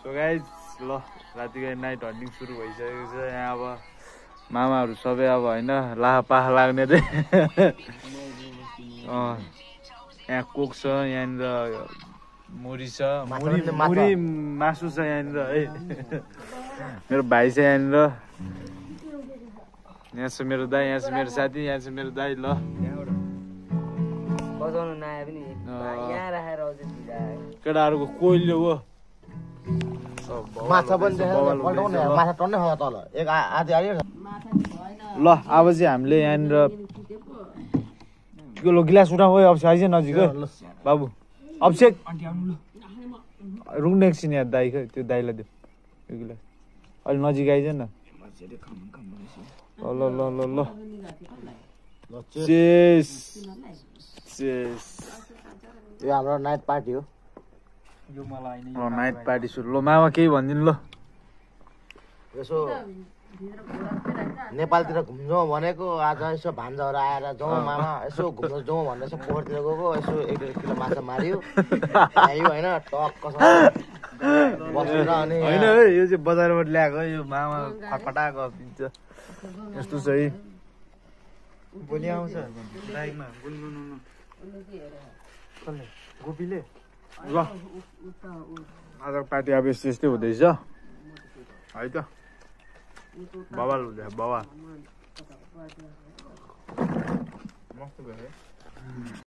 so guys ल रातिको night hunting सुरु भइसकेको छ यहाँ अब मामाहरू सबै अब होइन लाहापाहा लाग्ने रे यहाँ कोक छ यहाँनिर मुरी छ मुरी मासु छ यहाँनिर है मेरो भाइ छ यहाँनिर यहाँ छ मेरो दाइ यहाँ छ मेरो साथी यहाँ छ मेरो दाइ ल बजाउनु नआए पनि यहाँ राखेर केटाहरूको कोइलो हो माछा पनि माछा टन्नै खायो तल एक आधी आयो ल अब चाहिँ हामीले यहाँनिर ठिलो गिलास उठाऊ है अभिषेक आइज नजिक बाबु अभिषेक रुक्ने एकछिन यहाँ दाइ खै त्यो दाइलाई दियो यो गिलास अहिले नजिक आइज न ल ल ल ल ल चेस चेस यो हाम्रो नाइट पार्टी हो नाइट पार्टी सुरु ल मामा केही भनिदिनु ल यसो नेपालतिर घुम्नु भनेको आज यसो भान्जाहरू आएर जाउँ मामा यसो घुम्नु जाउँ भनेर यसो पोखरतिर गएको यसो 1.5 किलो माछा मार्यो आयो होइन टक्क बसेर अनि होइन है यो चाहिँ बजारबाट ल्याएको यो मामा फटफटाएको दिन्छ यस्तो छ है भोलि आउँछ बाइकमा गोपीले ल आजको पार्टी अब यस्तो यस्तै हुँदैछ है त बवाल हुँदैछ बवाल मस्त भयो